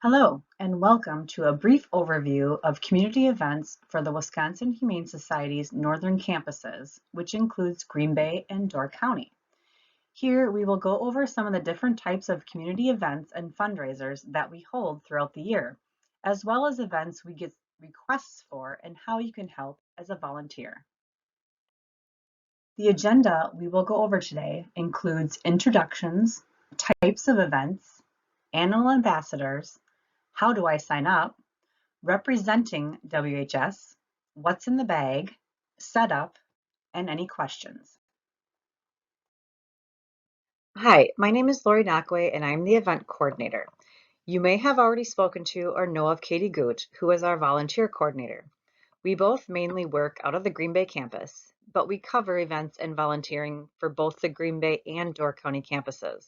Hello, and welcome to a brief overview of community events for the Wisconsin Humane Society's northern campuses, which includes Green Bay and Door County. Here, we will go over some of the different types of community events and fundraisers that we hold throughout the year, as well as events we get requests for and how you can help as a volunteer. The agenda we will go over today includes introductions, types of events, animal ambassadors, how do I sign up, representing WHS, what's in the bag, setup, and any questions. Hi, my name is Lori Nakwe and I'm the event coordinator. You may have already spoken to or know of Katie Goot, who is our volunteer coordinator. We both mainly work out of the Green Bay campus, but we cover events and volunteering for both the Green Bay and Door County campuses.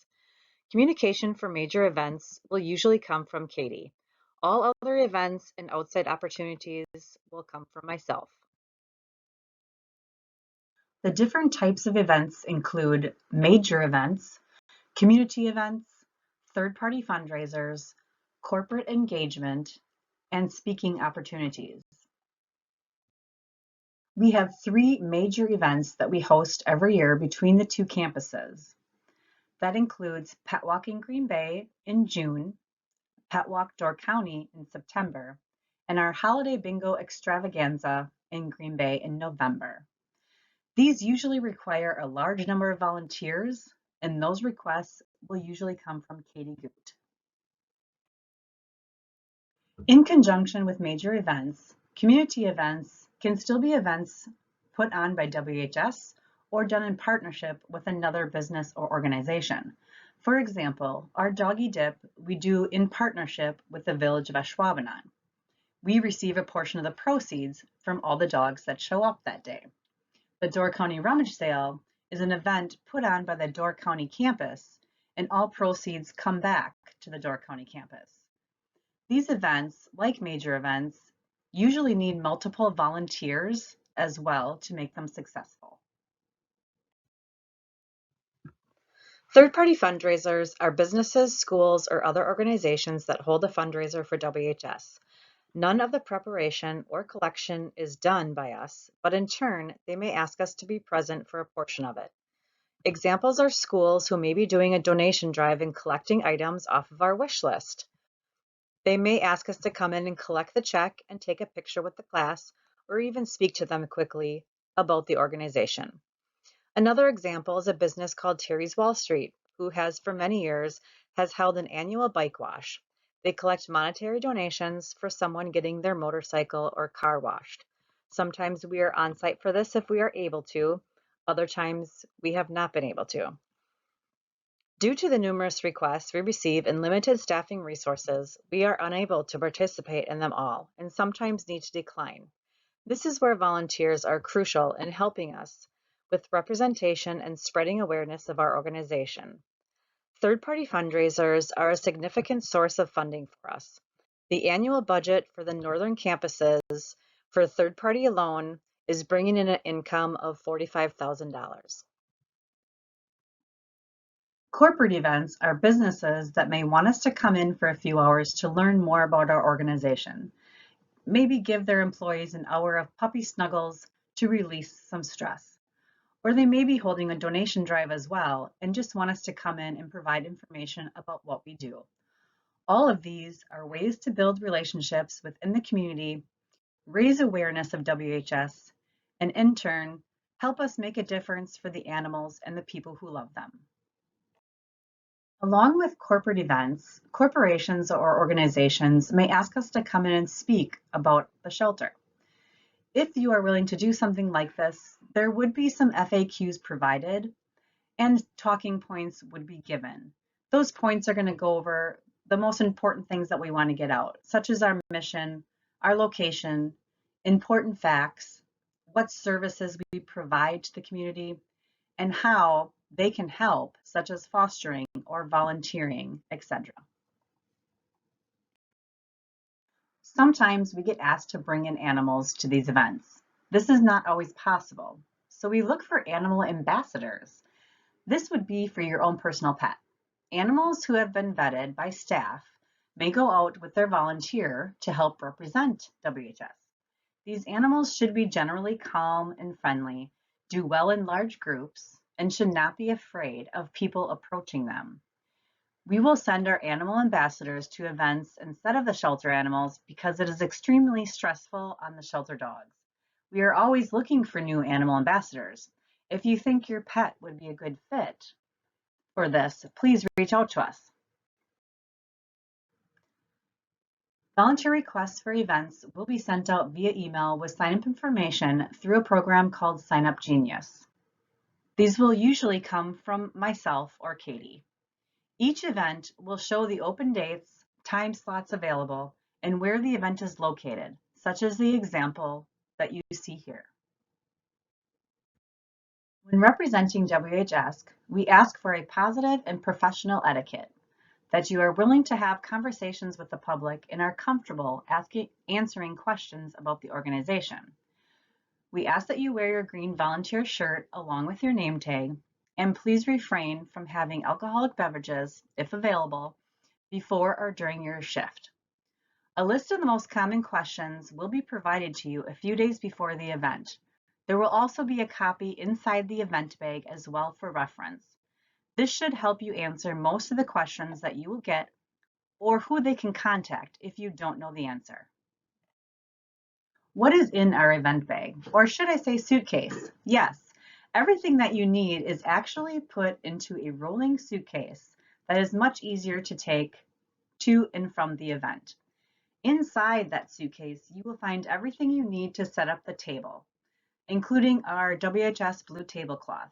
Communication for major events will usually come from Katie. All other events and outside opportunities will come from myself. The different types of events include major events, community events, third-party fundraisers, corporate engagement, and speaking opportunities. We have 3 major events that we host every year between the 2 campuses. That includes Pet Walking Green Bay in June, Pet Walk Door County in September, and our Holiday Bingo Extravaganza in Green Bay in November. These usually require a large number of volunteers, and those requests will usually come from Katie Goot. In conjunction with major events, community events can still be events put on by WHS or done in partnership with another business or organization. For example, our doggy dip we do in partnership with the Village of Ashwaubenon. We receive a portion of the proceeds from all the dogs that show up that day. The Door County Rummage Sale is an event put on by the Door County campus, and all proceeds come back to the Door County campus. These events, like major events, usually need multiple volunteers as well to make them successful. Third-party fundraisers are businesses, schools, or other organizations that hold a fundraiser for WHS. None of the preparation or collection is done by us, but in turn, they may ask us to be present for a portion of it. Examples are schools who may be doing a donation drive and collecting items off of our wish list. They may ask us to come in and collect the check and take a picture with the class, or even speak to them quickly about the organization. Another example is a business called Terry's Wall Street, who has for many years has held an annual bike wash. They collect monetary donations for someone getting their motorcycle or car washed. Sometimes we are on site for this if we are able to. Other times we have not been able to. Due to the numerous requests we receive and limited staffing resources, we are unable to participate in them all and sometimes need to decline. This is where volunteers are crucial in helping us with representation and spreading awareness of our organization. Third-party fundraisers are a significant source of funding for us. The annual budget for the northern campuses for third-party alone is bringing in an income of $45,000. Corporate events are businesses that may want us to come in for a few hours to learn more about our organization. Maybe give their employees an hour of puppy snuggles to release some stress. Or they may be holding a donation drive as well and just want us to come in and provide information about what we do. All of these are ways to build relationships within the community, raise awareness of WHS, and in turn, help us make a difference for the animals and the people who love them. Along with corporate events, corporations or organizations may ask us to come in and speak about the shelter. If you are willing to do something like this, there would be some FAQs provided and talking points would be given. Those points are going to go over the most important things that we want to get out, such as our mission, our location, important facts, what services we provide to the community, and how they can help, such as fostering or volunteering, etc. Sometimes we get asked to bring in animals to these events. This is not always possible, so we look for animal ambassadors. This would be for your own personal pet. Animals who have been vetted by staff may go out with their volunteer to help represent WHS. These animals should be generally calm and friendly, do well in large groups, and should not be afraid of people approaching them. We will send our animal ambassadors to events instead of the shelter animals because it is extremely stressful on the shelter dogs. We are always looking for new animal ambassadors. If you think your pet would be a good fit for this, please reach out to us. Volunteer requests for events will be sent out via email with sign-up information through a program called Sign Up Genius. These will usually come from myself or Katie. Each event will show the open dates, time slots available, and where the event is located, such as the example that you see here. When representing WHS, we ask for a positive and professional etiquette, that you are willing to have conversations with the public and are comfortable answering questions about the organization. We ask that you wear your green volunteer shirt along with your name tag, and please refrain from having alcoholic beverages, if available, before or during your shift. A list of the most common questions will be provided to you a few days before the event. There will also be a copy inside the event bag as well for reference. This should help you answer most of the questions that you will get or who they can contact if you don't know the answer. What is in our event bag? Or should I say suitcase? Yes, everything that you need is actually put into a rolling suitcase that is much easier to take to and from the event. Inside that suitcase, you will find everything you need to set up the table, including our WHS blue tablecloth,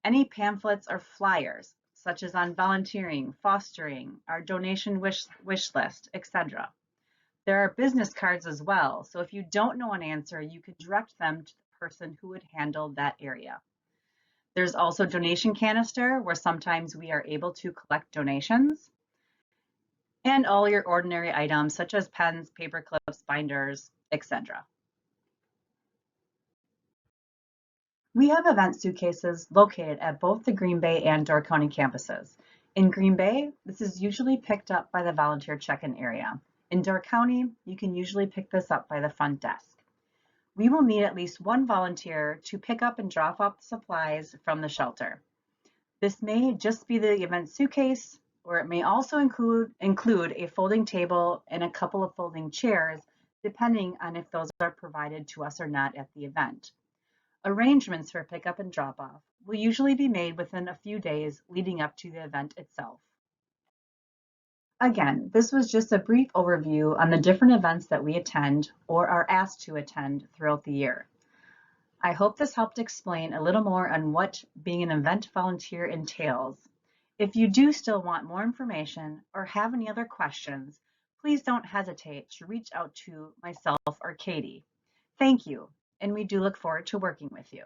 any pamphlets or flyers, such as on volunteering, fostering, our donation wish list, etc. There are business cards as well, so if you don't know an answer, you can direct them to the person who would handle that area. There's also donation canister, where sometimes we are able to collect donations, and all your ordinary items such as pens, paper clips, binders, etc. We have event suitcases located at both the Green Bay and Door County campuses. In Green Bay, this is usually picked up by the volunteer check-in area. In Door County, you can usually pick this up by the front desk. We will need at least one volunteer to pick up and drop off the supplies from the shelter. This may just be the event suitcase, or it may also include a folding table and a couple of folding chairs, depending on if those are provided to us or not at the event. Arrangements for pickup and drop-off will usually be made within a few days leading up to the event itself. Again, this was just a brief overview on the different events that we attend or are asked to attend throughout the year. I hope this helped explain a little more on what being an event volunteer entails. If you do still want more information or have any other questions, please don't hesitate to reach out to myself or Katie. Thank you, and we do look forward to working with you.